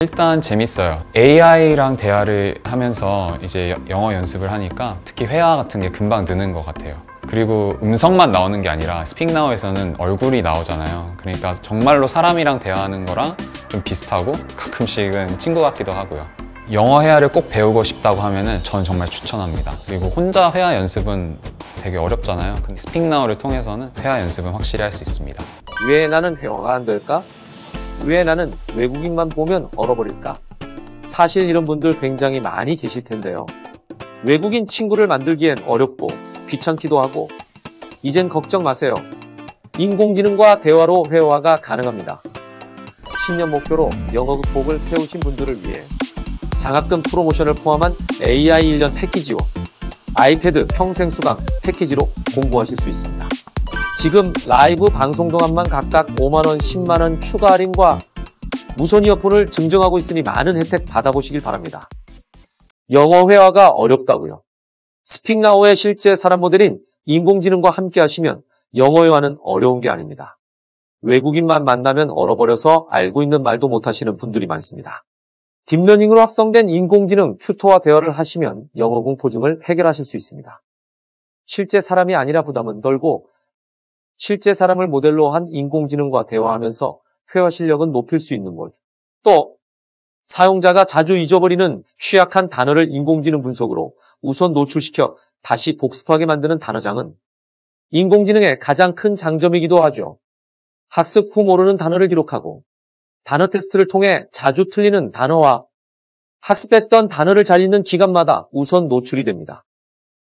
일단 재밌어요. AI랑 대화를 하면서 이제 영어 연습을 하니까 특히 회화 같은 게 금방 느는 것 같아요. 그리고 음성만 나오는 게 아니라 스픽나우에서는 얼굴이 나오잖아요. 그러니까 정말로 사람이랑 대화하는 거랑 좀 비슷하고 가끔씩은 친구 같기도 하고요. 영어 회화를 꼭 배우고 싶다고 하면은 전 정말 추천합니다. 그리고 혼자 회화 연습은 되게 어렵잖아요. 근데 스픽나우를 통해서는 회화 연습은 확실히 할 수 있습니다. 왜 나는 회화가 안 될까? 왜 나는 외국인만 보면 얼어버릴까? 사실 이런 분들 굉장히 많이 계실 텐데요. 외국인 친구를 만들기엔 어렵고 귀찮기도 하고 이젠 걱정 마세요. 인공지능과 대화로 회화가 가능합니다. 10년 목표로 영어 극복을 세우신 분들을 위해 장학금 프로모션을 포함한 AI 1년 패키지와 아이패드 평생 수강 패키지로 공부하실 수 있습니다. 지금 라이브 방송 동안만 각각 5만원, 10만원 추가 할인과 무선 이어폰을 증정하고 있으니 많은 혜택 받아보시길 바랍니다. 영어 회화가 어렵다고요? 스픽나우의 실제 사람 모델인 인공지능과 함께 하시면 영어 회화는 어려운 게 아닙니다. 외국인만 만나면 얼어버려서 알고 있는 말도 못하시는 분들이 많습니다. 딥러닝으로 합성된 인공지능 튜터와 대화를 하시면 영어 공포증을 해결하실 수 있습니다. 실제 사람이 아니라 부담은 덜고 실제 사람을 모델로 한 인공지능과 대화하면서 회화 실력은 높일 수 있는 것. 또 사용자가 자주 잊어버리는 취약한 단어를 인공지능 분석으로 우선 노출시켜 다시 복습하게 만드는 단어장은 인공지능의 가장 큰 장점이기도 하죠. 학습 후 모르는 단어를 기록하고 단어 테스트를 통해 자주 틀리는 단어와 학습했던 단어를 잘 읽는 기간마다 우선 노출이 됩니다.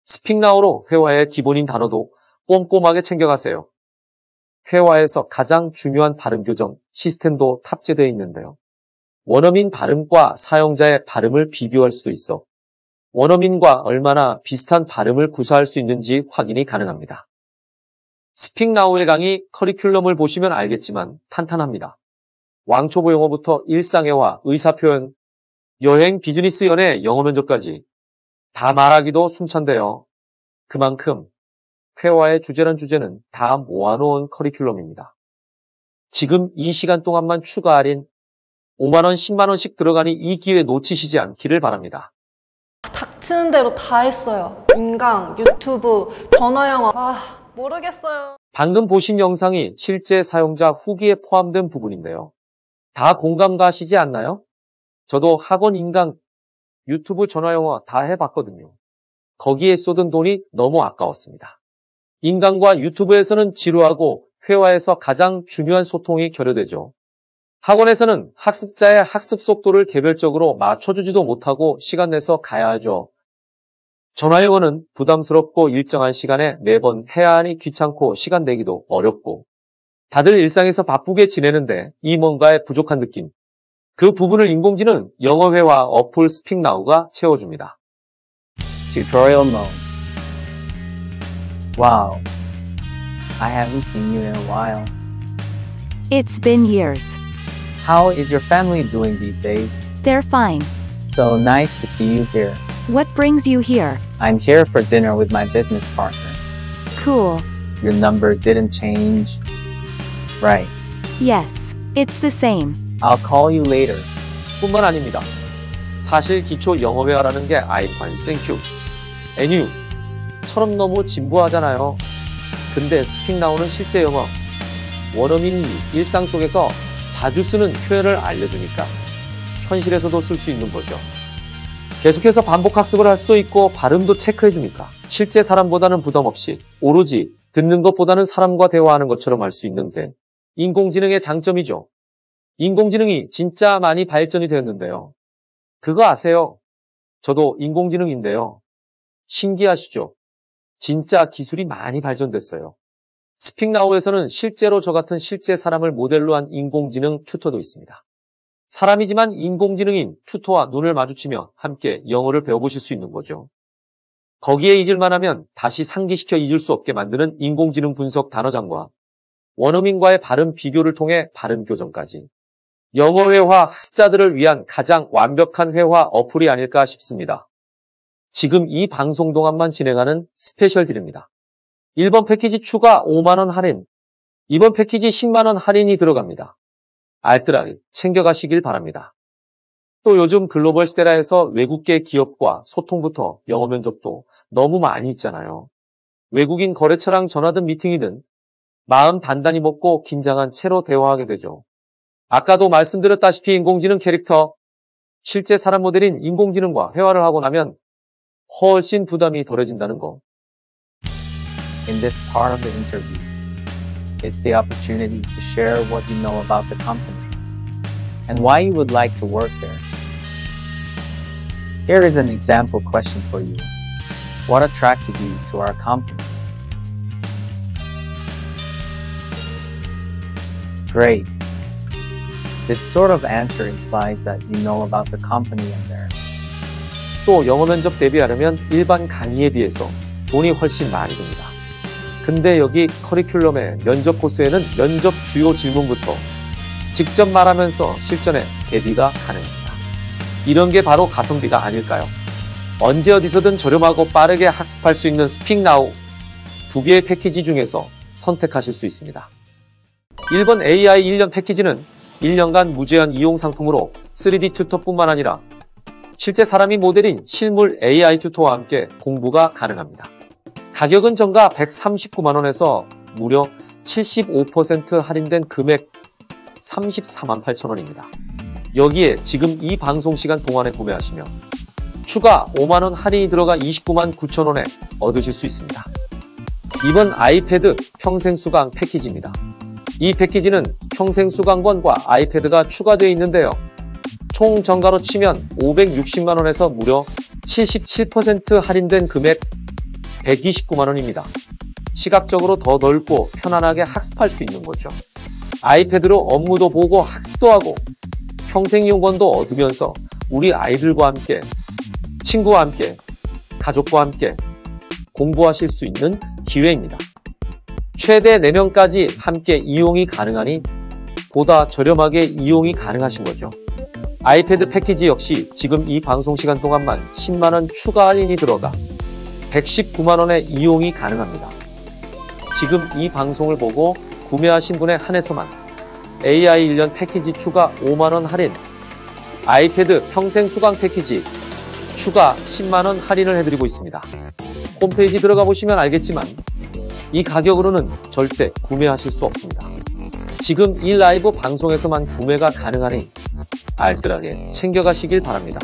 스픽나우로 회화의 기본인 단어도 꼼꼼하게 챙겨가세요. 회화에서 가장 중요한 발음 교정 시스템도 탑재되어 있는데요. 원어민 발음과 사용자의 발음을 비교할 수도 있어 원어민과 얼마나 비슷한 발음을 구사할 수 있는지 확인이 가능합니다. 스픽나우의 강의 커리큘럼을 보시면 알겠지만 탄탄합니다. 왕초보 영어부터 일상회화, 의사표현, 여행, 비즈니스, 연애, 영어 면접까지 다 말하기도 숨찬데요. 그만큼 회화의 주제란 주제는 다 모아놓은 커리큘럼입니다. 지금 이 시간 동안만 추가 할인 5만원, 10만원씩 들어가니 이 기회 놓치시지 않기를 바랍니다. 닥치는 대로 다 했어요. 인강, 유튜브, 전화영어. 모르겠어요. 방금 보신 영상이 실제 사용자 후기에 포함된 부분인데요. 다 공감 가시지 않나요? 저도 학원 인강, 유튜브 전화영어 다 해봤거든요. 거기에 쏟은 돈이 너무 아까웠습니다. 인강과 유튜브에서는 지루하고 회화에서 가장 중요한 소통이 결여되죠. 학원에서는 학습자의 학습 속도를 개별적으로 맞춰주지도 못하고 시간 내서 가야 하죠. 전화영어는 부담스럽고 일정한 시간에 매번 해야 하니 귀찮고 시간 내기도 어렵고 다들 일상에서 바쁘게 지내는데 이 뭔가에 부족한 느낌. 그 부분을 인공지능 영어 회화 어플 스픽나우가 채워줍니다. Tutorial mode. Wow. I haven't seen you in a while. It's been years. How is your family doing these days? They're fine. So nice to see you here. What brings you here? I'm here for dinner with my business partner. Cool. Your number didn't change. Right. Yes, it's the same. I'll call you later. 뿐만 아닙니다. 사실 기초 영어 회화라는 게 I'm fine, thank you, and you 처럼 너무 진부하잖아요. 근데 스픽나우는 실제 영어, 원어민이 일상 속에서 자주 쓰는 표현을 알려주니까 현실에서도 쓸 수 있는 거죠. 계속해서 반복 학습을 할 수도 있고 발음도 체크해주니까 실제 사람보다는 부담 없이 오로지 듣는 것보다는 사람과 대화하는 것처럼 할 수 있는 게 인공지능의 장점이죠. 인공지능이 진짜 많이 발전이 되었는데요. 그거 아세요? 저도 인공지능인데요. 신기하시죠? 진짜 기술이 많이 발전됐어요. 스픽나우에서는 실제로 저 같은 실제 사람을 모델로 한 인공지능 튜터도 있습니다. 사람이지만 인공지능인 튜터와 눈을 마주치며 함께 영어를 배워보실 수 있는 거죠. 거기에 잊을만 하면 다시 상기시켜 잊을 수 없게 만드는 인공지능 분석 단어장과 원어민과의 발음 비교를 통해 발음 교정까지 영어 회화 흑자들을 위한 가장 완벽한 회화 어플이 아닐까 싶습니다. 지금 이 방송 동안만 진행하는 스페셜 딜입니다. 1번 패키지 추가 5만원 할인, 2번 패키지 10만원 할인이 들어갑니다. 알뜰하게 챙겨가시길 바랍니다. 또 요즘 글로벌 시대라 해서 외국계 기업과 소통부터 영어 면접도 너무 많이 있잖아요. 외국인 거래처랑 전화든 미팅이든 마음 단단히 먹고 긴장한 채로 대화하게 되죠. 아까도 말씀드렸다시피 인공지능 캐릭터, 실제 사람 모델인 인공지능과 회화를 하고 나면 훨씬 부담이 덜해진다는 거. In this part of the interview, it's the opportunity to share what you know about the company and why you would like to work there. Here is an example question for you. What attracted you to our company? Great. This sort of answer implies that you know about the company and their. 또 영어 면접 대비하려면 일반 강의에 비해서 돈이 훨씬 많이 듭니다. 근데 여기 커리큘럼의 면접 코스에는 면접 주요 질문부터 직접 말하면서 실전에 대비가 가능합니다. 이런 게 바로 가성비가 아닐까요? 언제 어디서든 저렴하고 빠르게 학습할 수 있는 스픽나우 두 개의 패키지 중에서 선택하실 수 있습니다. 1번 AI 1년 패키지는 1년간 무제한 이용 상품으로 3D 튜터뿐만 아니라 실제 사람이 모델인 실물 AI 튜터와 함께 공부가 가능합니다. 가격은 정가 139만 원에서 무려 75% 할인된 금액 34만 8천 원입니다. 여기에 지금 이 방송 시간 동안에 구매하시면 추가 5만 원 할인이 들어가 29만 9천 원에 얻으실 수 있습니다. 이번 아이패드 평생 수강 패키지입니다. 이 패키지는 평생 수강권과 아이패드가 추가되어 있는데요. 총 정가로 치면 560만 원에서 무려 77% 할인된 금액 129만 원입니다. 시각적으로 더 넓고 편안하게 학습할 수 있는 거죠. 아이패드로 업무도 보고 학습도 하고 평생 이용권도 얻으면서 우리 아이들과 함께, 친구와 함께, 가족과 함께 공부하실 수 있는 기회입니다. 최대 4명까지 함께 이용이 가능하니 보다 저렴하게 이용이 가능하신 거죠. 아이패드 패키지 역시 지금 이 방송 시간 동안만 10만 원 추가 할인이 들어가 119만 원의 이용이 가능합니다. 지금 이 방송을 보고 구매하신 분에 한해서만 AI 1년 패키지 추가 5만 원 할인, 아이패드 평생 수강 패키지 추가 10만 원 할인을 해드리고 있습니다. 홈페이지 들어가 보시면 알겠지만 이 가격으로는 절대 구매하실 수 없습니다. 지금 이 라이브 방송에서만 구매가 가능하니 알뜰하게 챙겨가시길 바랍니다.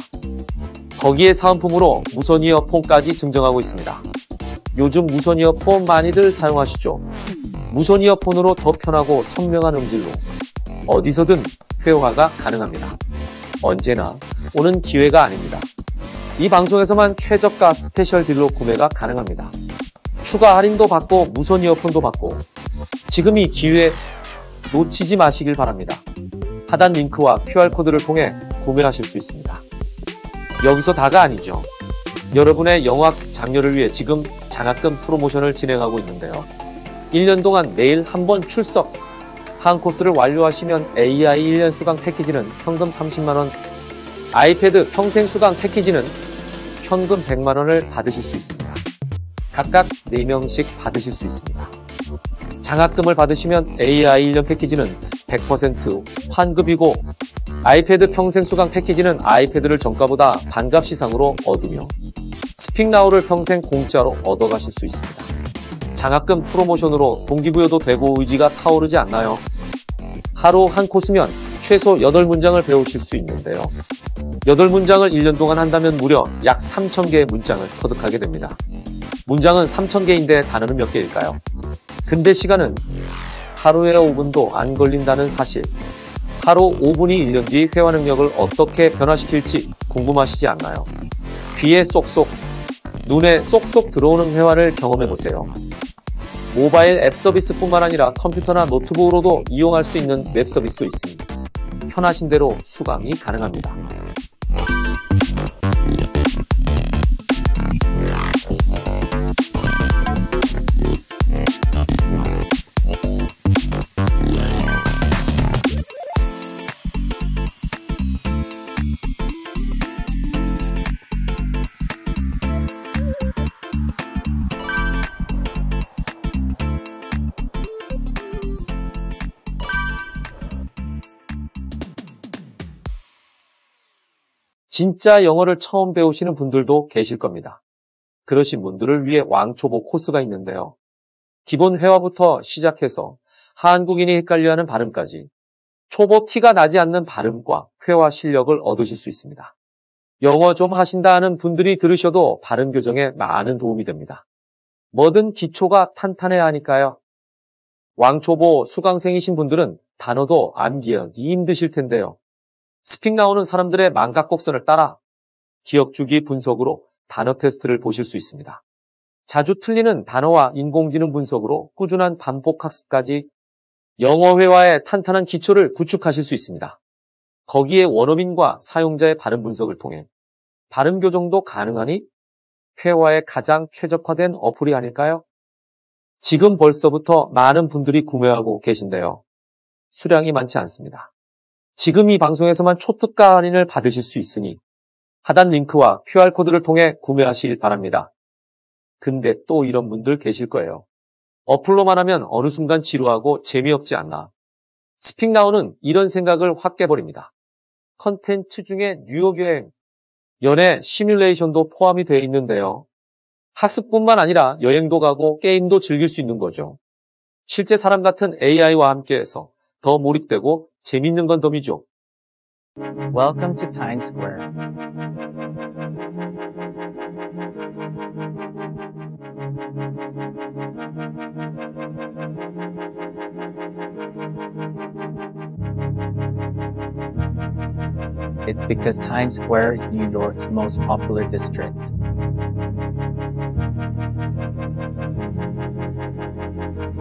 거기에 사은품으로 무선 이어폰까지 증정하고 있습니다. 요즘 무선 이어폰 많이들 사용하시죠? 무선 이어폰으로 더 편하고 선명한 음질로 어디서든 회화가 가능합니다. 언제나 오는 기회가 아닙니다. 이 방송에서만 최저가 스페셜 딜로 구매가 가능합니다. 추가 할인도 받고 무선 이어폰도 받고 지금 이 기회 놓치지 마시길 바랍니다. 하단 링크와 QR코드를 통해 구매하실 수 있습니다. 여기서 다가 아니죠. 여러분의 영어학습 장려를 위해 지금 장학금 프로모션을 진행하고 있는데요. 1년 동안 매일 한 번 출석, 한 코스를 완료하시면 AI 1년 수강 패키지는 현금 30만 원, 아이패드 평생 수강 패키지는 현금 100만 원을 받으실 수 있습니다. 각각 4명씩 받으실 수 있습니다. 장학금을 받으시면 AI 1년 패키지는 100% 환급이고 아이패드 평생 수강 패키지는 아이패드를 정가보다 반값 이상으로 얻으며 스픽나우를 평생 공짜로 얻어가실 수 있습니다. 장학금 프로모션으로 동기부여도 되고 의지가 타오르지 않나요? 하루 한 코스면 최소 8문장을 배우실 수 있는데요. 8문장을 1년 동안 한다면 무려 약 3,000개의 문장을 터득하게 됩니다. 문장은 3,000개인데 단어는 몇 개일까요? 근데 시간은 하루에 5분도 안 걸린다는 사실. 하루 5분이 1년 뒤 회화 능력을 어떻게 변화시킬지 궁금하시지 않나요? 귀에 쏙쏙, 눈에 쏙쏙 들어오는 회화를 경험해보세요. 모바일 앱 서비스뿐만 아니라 컴퓨터나 노트북으로도 이용할 수 있는 웹 서비스도 있습니다. 편하신 대로 수강이 가능합니다. 진짜 영어를 처음 배우시는 분들도 계실 겁니다. 그러신 분들을 위해 왕초보 코스가 있는데요. 기본 회화부터 시작해서 한국인이 헷갈려하는 발음까지 초보 티가 나지 않는 발음과 회화 실력을 얻으실 수 있습니다. 영어 좀 하신다 하는 분들이 들으셔도 발음 교정에 많은 도움이 됩니다. 뭐든 기초가 탄탄해야 하니까요. 왕초보 수강생이신 분들은 단어도 암기하기 힘드실 텐데요. 스픽 나오는 사람들의 망각곡선을 따라 기억주기 분석으로 단어 테스트를 보실 수 있습니다. 자주 틀리는 단어와 인공지능 분석으로 꾸준한 반복 학습까지 영어 회화의 탄탄한 기초를 구축하실 수 있습니다. 거기에 원어민과 사용자의 발음 분석을 통해 발음 교정도 가능하니 회화에 가장 최적화된 어플이 아닐까요? 지금 벌써부터 많은 분들이 구매하고 계신데요. 수량이 많지 않습니다. 지금 이 방송에서만 초특가 할인을 받으실 수 있으니 하단 링크와 QR코드를 통해 구매하시길 바랍니다. 근데 또 이런 분들 계실 거예요. 어플로만 하면 어느 순간 지루하고 재미없지 않나. 스픽나우는 이런 생각을 확 깨버립니다. 컨텐츠 중에 뉴욕 여행, 연애 시뮬레이션도 포함이 되어 있는데요. 학습뿐만 아니라 여행도 가고 게임도 즐길 수 있는 거죠. 실제 사람 같은 AI와 함께해서 더 몰입되고 재밌는 건 덤이죠. Welcome to Times Square. It's because Times Square is New York's most popular district.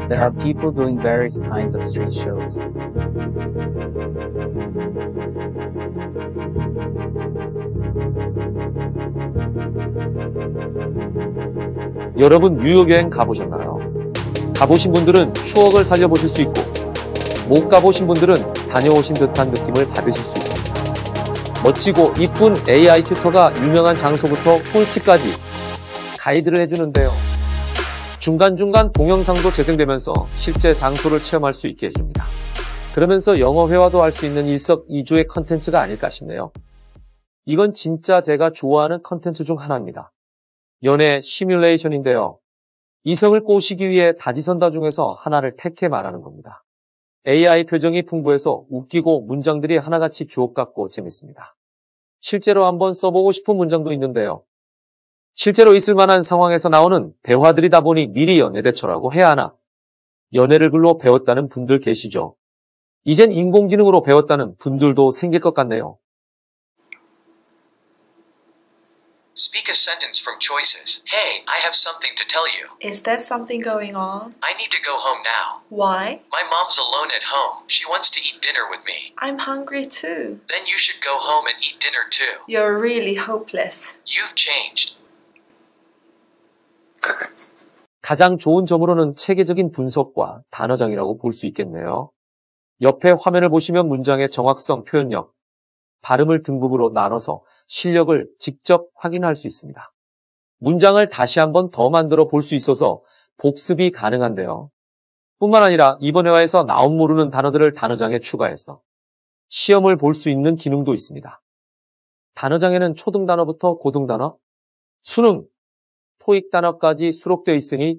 There are people doing various kinds of street shows. 여러분 뉴욕 여행 가보셨나요? 가보신 분들은 추억을 살려보실 수 있고 못 가보신 분들은 다녀오신 듯한 느낌을 받으실 수 있습니다. 멋지고 이쁜 AI 튜터가 유명한 장소부터 꿀팁까지 가이드를 해주는데요. 중간중간 동영상도 재생되면서 실제 장소를 체험할 수 있게 해줍니다. 그러면서 영어 회화도 할 수 있는 일석이조의 컨텐츠가 아닐까 싶네요. 이건 진짜 제가 좋아하는 컨텐츠 중 하나입니다. 연애 시뮬레이션인데요. 이성을 꼬시기 위해 다지선다 중에서 하나를 택해 말하는 겁니다. AI 표정이 풍부해서 웃기고 문장들이 하나같이 주옥 같고 재밌습니다. 실제로 한번 써보고 싶은 문장도 있는데요. 실제로 있을 만한 상황에서 나오는 대화들이다 보니 미리 연애대처라고 해야 하나? 연애를 글로 배웠다는 분들 계시죠? 이젠 인공지능으로 배웠다는 분들도 생길 것 같네요. Speak a sentence from choices. Hey, I have something to tell you. Is there something going on? I need to go home now. Why? My mom's alone at home. She wants to eat dinner with me. I'm hungry too. Then you should go home and eat dinner too. You're really hopeless. You've changed. 가장 좋은 점으로는 체계적인 분석과 단어장이라고 볼 수 있겠네요. 옆에 화면을 보시면 문장의 정확성, 표현력, 발음을 등급으로 나눠서 실력을 직접 확인할 수 있습니다. 문장을 다시 한번 더 만들어 볼 수 있어서 복습이 가능한데요. 뿐만 아니라 이번 회화에서 나온 모르는 단어들을 단어장에 추가해서 시험을 볼 수 있는 기능도 있습니다. 단어장에는 초등 단어부터 고등 단어, 수능, 토익 단어까지 수록되어 있으니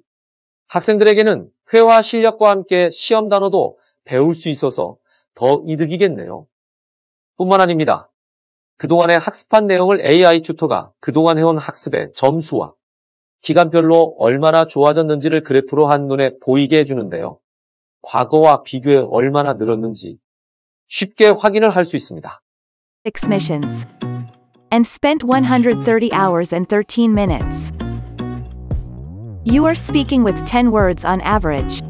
학생들에게는 회화 실력과 함께 시험 단어도 배울 수 있어서 더 이득이겠네요. 뿐만 아닙니다. 그동안의 학습한 내용을 AI 튜터가 그동안 해온 학습의 점수와 기간별로 얼마나 좋아졌는지를 그래프로 한눈에 보이게 해주는데요. 과거와 비교해 얼마나 늘었는지 쉽게 확인을 할 수 있습니다. 6 missions. And spent 130 hours and 13 minutes. You are speaking with 10 words on average.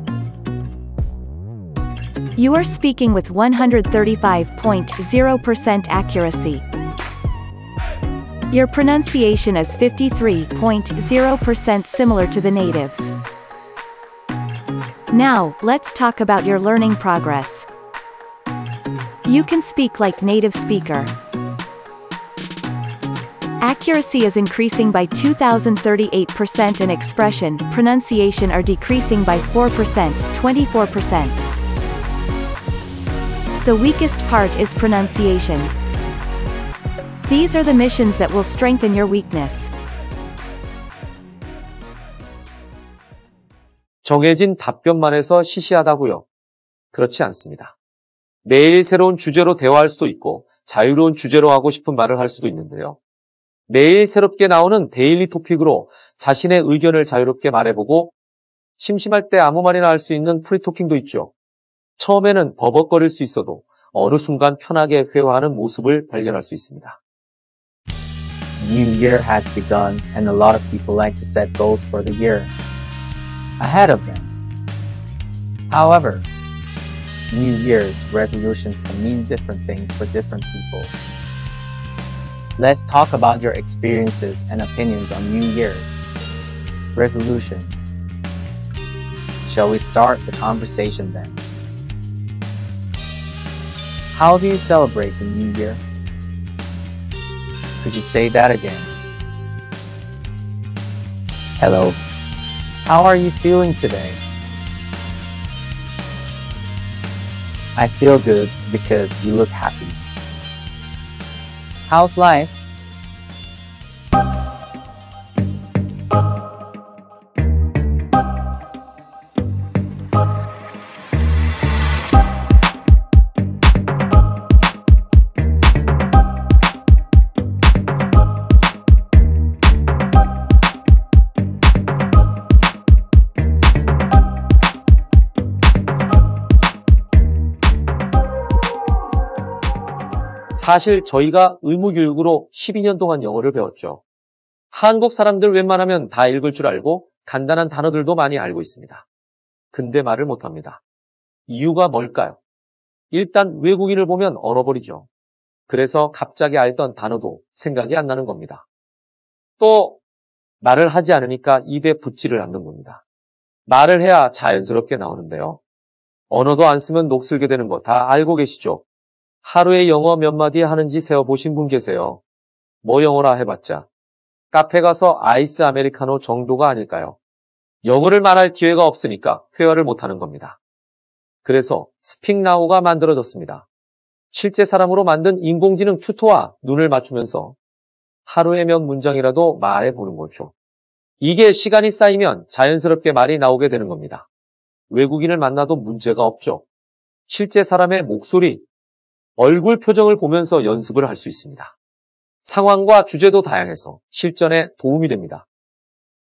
You are speaking with 135.0% accuracy. Your pronunciation is 53.0% similar to the natives. Now, let's talk about your learning progress. You can speak like native speaker. Accuracy is increasing by 2,038% and expression, pronunciation are decreasing by 4%, 24%. The weakest part is pronunciation. These are the missions that will strengthen your weakness. 정해진 답변만 해서 시시하다고요? 그렇지 않습니다. 매일 새로운 주제로 대화할 수도 있고 자유로운 주제로 하고 싶은 말을 할 수도 있는데요. 매일 새롭게 나오는 데일리 토픽으로 자신의 의견을 자유롭게 말해보고 심심할 때 아무 말이나 할 수 있는 프리토킹도 있죠. 처음에는 버벅거릴 수 있어도 어느 순간 편하게 회화하는 모습을 발견할 수 있습니다. New year has begun and a lot of people like to set goals for the year ahead of them. However, New Year's resolutions can mean different things for different people. Let's talk about your experiences and opinions on New Year's resolutions. Shall we start the conversation then? How do you celebrate the New Year? Could you say that again? Hello. How are you feeling today? I feel good because you look happy. How's life? 사실 저희가 의무교육으로 12년 동안 영어를 배웠죠. 한국 사람들 웬만하면 다 읽을 줄 알고 간단한 단어들도 많이 알고 있습니다. 근데 말을 못합니다. 이유가 뭘까요? 일단 외국인을 보면 얼어버리죠. 그래서 갑자기 알던 단어도 생각이 안 나는 겁니다. 또 말을 하지 않으니까 입에 붙지를 않는 겁니다. 말을 해야 자연스럽게 나오는데요. 언어도 안 쓰면 녹슬게 되는 거 다 알고 계시죠? 하루에 영어 몇 마디 하는지 세어보신 분 계세요? 뭐 영어라 해봤자 카페 가서 아이스 아메리카노 정도가 아닐까요? 영어를 말할 기회가 없으니까 회화를 못하는 겁니다. 그래서 스픽나우가 만들어졌습니다. 실제 사람으로 만든 인공지능 튜토와 눈을 맞추면서 하루에 몇 문장이라도 말해보는 거죠. 이게 시간이 쌓이면 자연스럽게 말이 나오게 되는 겁니다. 외국인을 만나도 문제가 없죠. 실제 사람의 목소리, 얼굴 표정을 보면서 연습을 할 수 있습니다. 상황과 주제도 다양해서 실전에 도움이 됩니다.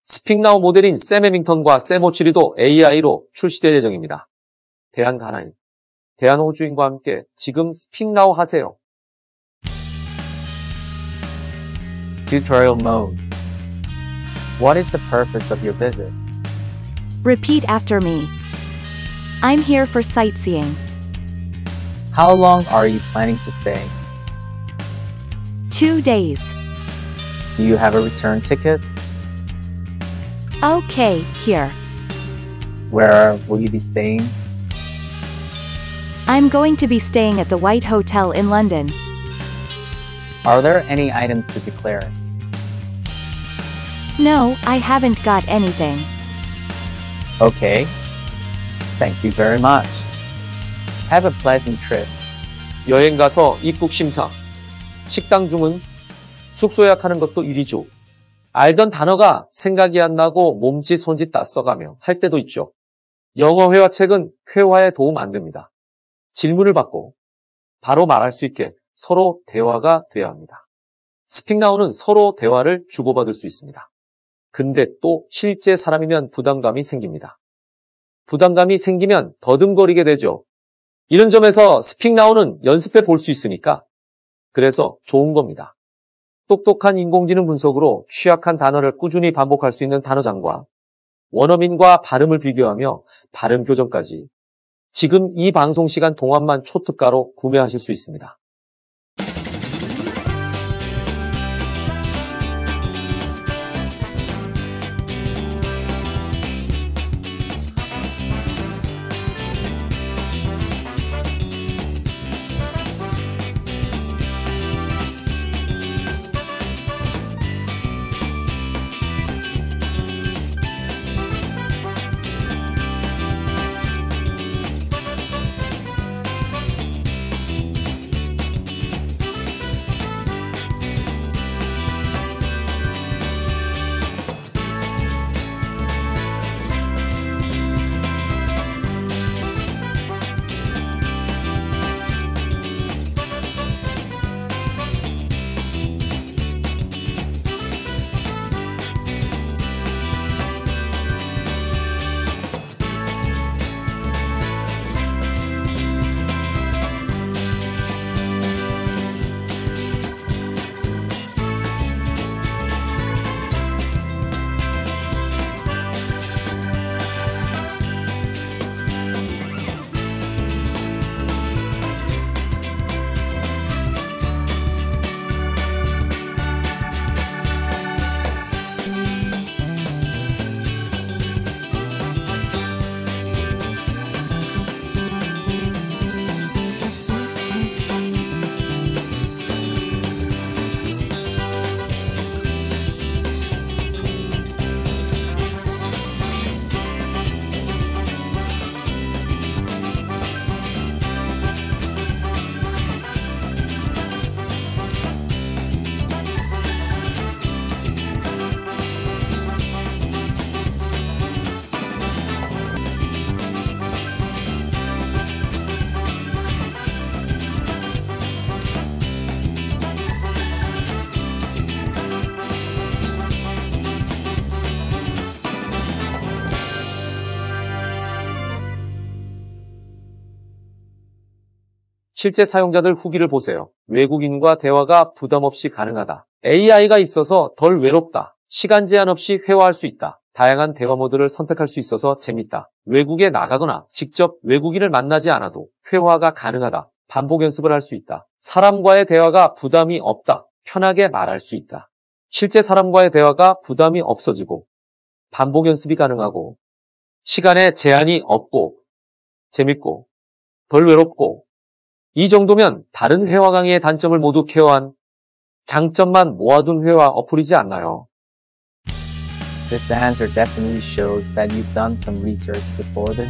스픽나우 모델인 샘 해밍턴과 샘 호치리도 AI로 출시될 예정입니다. 대한가나인, 대한호주인과 함께 지금 스픽나우 하세요. Tutorial mode. What is the purpose of your visit? Repeat after me. I'm here for sightseeing. How long are you planning to stay? 2 days. Do you have a return ticket? Okay, here. Where will you be staying? I'm going to be staying at the White Hotel in London. Are there any items to declare? No, I haven't got anything. Okay. Thank you very much. Have a pleasant trip. 여행 가서 입국 심사, 식당 주문, 숙소 예약하는 것도 일이죠. 알던 단어가 생각이 안 나고 몸짓 손짓 다 써가며 할 때도 있죠. 영어 회화책은 회화에 도움 안 됩니다. 질문을 받고 바로 말할 수 있게 서로 대화가 돼야 합니다. 스픽나우는 서로 대화를 주고받을 수 있습니다. 근데 또 실제 사람이면 부담감이 생깁니다. 부담감이 생기면 더듬거리게 되죠. 이런 점에서 스픽나우는 연습해 볼 수 있으니까 그래서 좋은 겁니다. 똑똑한 인공지능 분석으로 취약한 단어를 꾸준히 반복할 수 있는 단어장과 원어민과 발음을 비교하며 발음 교정까지 지금 이 방송 시간 동안만 초특가로 구매하실 수 있습니다. 실제 사용자들 후기를 보세요. 외국인과 대화가 부담 없이 가능하다. AI가 있어서 덜 외롭다. 시간 제한 없이 회화할 수 있다. 다양한 대화 모드를 선택할 수 있어서 재밌다. 외국에 나가거나 직접 외국인을 만나지 않아도 회화가 가능하다. 반복 연습을 할 수 있다. 사람과의 대화가 부담이 없다. 편하게 말할 수 있다. 실제 사람과의 대화가 부담이 없어지고 반복 연습이 가능하고 시간에 제한이 없고 재밌고 덜 외롭고 이 정도면 다른 회화 강의의 단점을 모두 케어한 장점만 모아둔 회화 어플이지 않나요? This answer definitely shows that you've done some research before the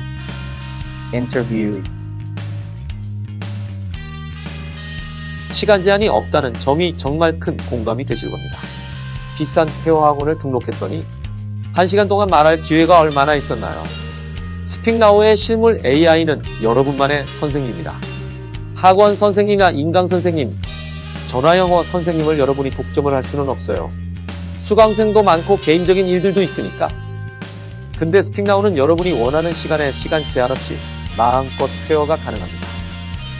interview. 시간 제한이 없다는 점이 정말 큰 공감이 되실 겁니다. 비싼 회화학원을 등록했더니 1시간 동안 말할 기회가 얼마나 있었나요? 스픽나우의 실물 AI는 여러분만의 선생님이다. 학원 선생님이나 인강 선생님, 전화영어 선생님을 여러분이 독점을 할 수는 없어요. 수강생도 많고 개인적인 일들도 있으니까. 근데 스픽나우는 여러분이 원하는 시간에 시간 제한 없이 마음껏 회화가 가능합니다.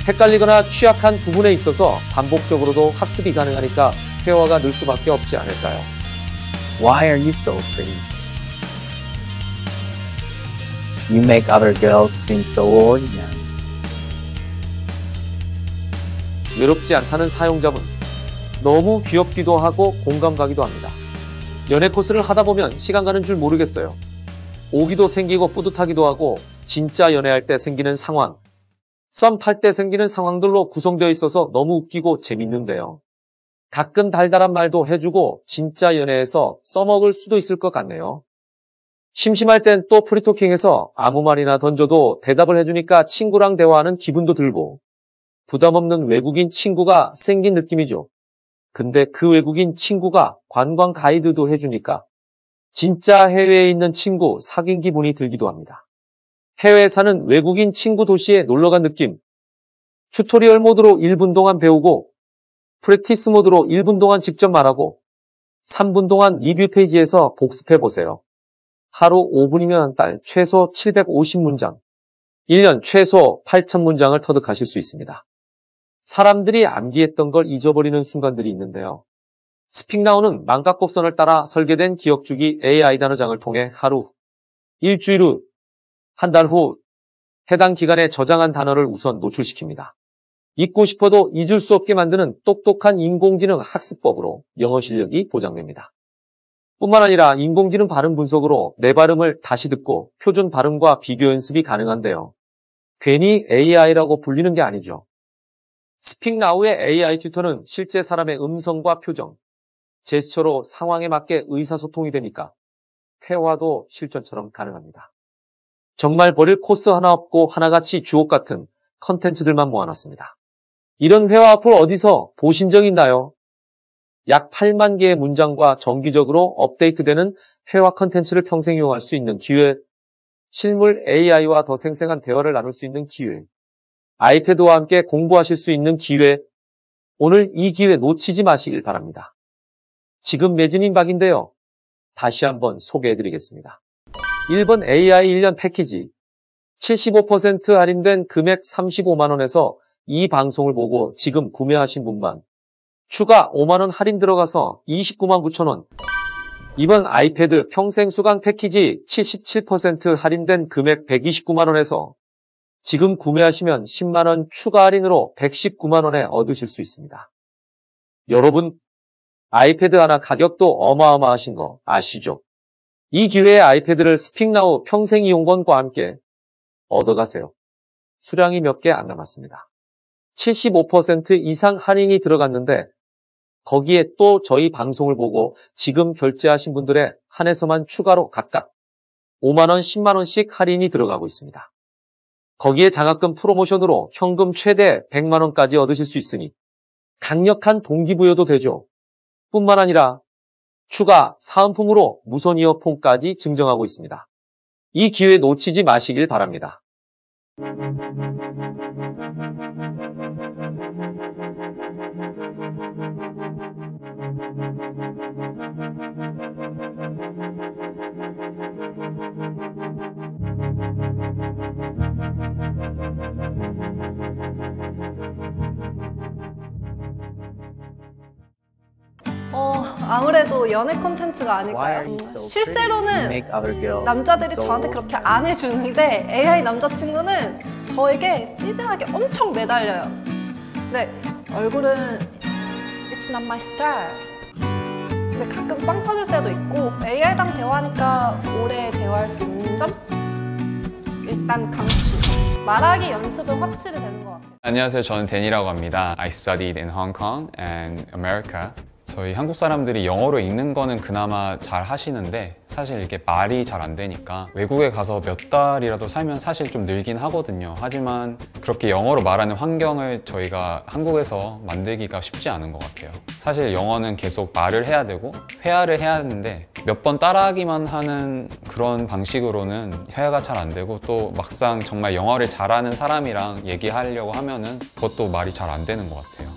헷갈리거나 취약한 부분에 있어서 반복적으로도 학습이 가능하니까 회화가 늘 수밖에 없지 않을까요? Why are you so pretty? You make other girls seem so ordinary. 외롭지 않다는 사용자분. 너무 귀엽기도 하고 공감 가기도 합니다. 연애 코스를 하다 보면 시간 가는 줄 모르겠어요. 오기도 생기고 뿌듯하기도 하고 진짜 연애할 때 생기는 상황, 썸 탈 때 생기는 상황들로 구성되어 있어서 너무 웃기고 재밌는데요. 가끔 달달한 말도 해주고 진짜 연애에서 써먹을 수도 있을 것 같네요. 심심할 땐 또 프리토킹에서 아무 말이나 던져도 대답을 해주니까 친구랑 대화하는 기분도 들고 부담 없는 외국인 친구가 생긴 느낌이죠. 근데 그 외국인 친구가 관광 가이드도 해주니까 진짜 해외에 있는 친구 사귄 기분이 들기도 합니다. 해외에 사는 외국인 친구 도시에 놀러간 느낌. 튜토리얼 모드로 1분 동안 배우고 프랙티스 모드로 1분 동안 직접 말하고 3분 동안 리뷰 페이지에서 복습해보세요. 하루 5분이면 한 달 최소 750문장, 1년 최소 8000문장을 터득하실 수 있습니다. 사람들이 암기했던 걸 잊어버리는 순간들이 있는데요. 스픽나우는 망각곡선을 따라 설계된 기억주기 AI 단어장을 통해 하루, 일주일 후, 한 달 후 해당 기간에 저장한 단어를 우선 노출시킵니다. 잊고 싶어도 잊을 수 없게 만드는 똑똑한 인공지능 학습법으로 영어 실력이 보장됩니다. 뿐만 아니라 인공지능 발음 분석으로 내 발음을 다시 듣고 표준 발음과 비교 연습이 가능한데요. 괜히 AI라고 불리는 게 아니죠. 스픽나우의 AI 튜터는 실제 사람의 음성과 표정, 제스처로 상황에 맞게 의사소통이 되니까 회화도 실전처럼 가능합니다. 정말 버릴 코스 하나 없고 하나같이 주옥 같은 컨텐츠들만 모아놨습니다. 이런 회화 어플 어디서 보신 적 있나요? 약 8만 개의 문장과 정기적으로 업데이트되는 회화 컨텐츠를 평생 이용할 수 있는 기회, 실물 AI와 더 생생한 대화를 나눌 수 있는 기회, 아이패드와 함께 공부하실 수 있는 기회, 오늘 이 기회 놓치지 마시길 바랍니다. 지금 매진인 박인데요. 다시 한번 소개해드리겠습니다. 1번 AI 1년 패키지 75% 할인된 금액 35만원에서 이 방송을 보고 지금 구매하신 분만 추가 5만원 할인 들어가서 29만 9천원. 이번 아이패드 평생 수강 패키지 77% 할인된 금액 129만원에서 지금 구매하시면 10만원 추가 할인으로 119만원에 얻으실 수 있습니다. 여러분, 아이패드 하나 가격도 어마어마하신 거 아시죠? 이 기회에 아이패드를 스픽나우 평생 이용권과 함께 얻어가세요. 수량이 몇 개 안 남았습니다. 75% 이상 할인이 들어갔는데 거기에 또 저희 방송을 보고 지금 결제하신 분들의 한해서만 추가로 각각 5만원, 10만원씩 할인이 들어가고 있습니다. 거기에 장학금 프로모션으로 현금 최대 100만원까지 얻으실 수 있으니 강력한 동기부여도 되죠. 뿐만 아니라 추가 사은품으로 무선 이어폰까지 증정하고 있습니다. 이 기회 놓치지 마시길 바랍니다. 아무래도 연애 콘텐츠가 Why 아닐까요? are you so pretty? You 실제로는 make other girls 남자들이 so 저한테 그렇게 안 해주는데 AI 남자친구는 저에게 찌질하게 엄청 매달려요. 근데 얼굴은 It's not my style. 근데 가끔 빵 터질 때도 있고 AI랑 대화하니까 오래 대화할 수 있는 점? 일단 강추. 말하기 연습은 확실히 되는 것 같아요. 안녕하세요. 저는 데니라고 합니다. I studied in Hong Kong and America. 저희 한국 사람들이 영어로 읽는 거는 그나마 잘 하시는데 사실 이게 말이 잘 안 되니까 외국에 가서 몇 달이라도 살면 사실 좀 늘긴 하거든요. 하지만 그렇게 영어로 말하는 환경을 저희가 한국에서 만들기가 쉽지 않은 것 같아요. 사실 영어는 계속 말을 해야 되고 회화를 해야 하는데 몇 번 따라하기만 하는 그런 방식으로는 회화가 잘 안 되고 또 막상 정말 영어를 잘하는 사람이랑 얘기하려고 하면은 그것도 말이 잘 안 되는 것 같아요.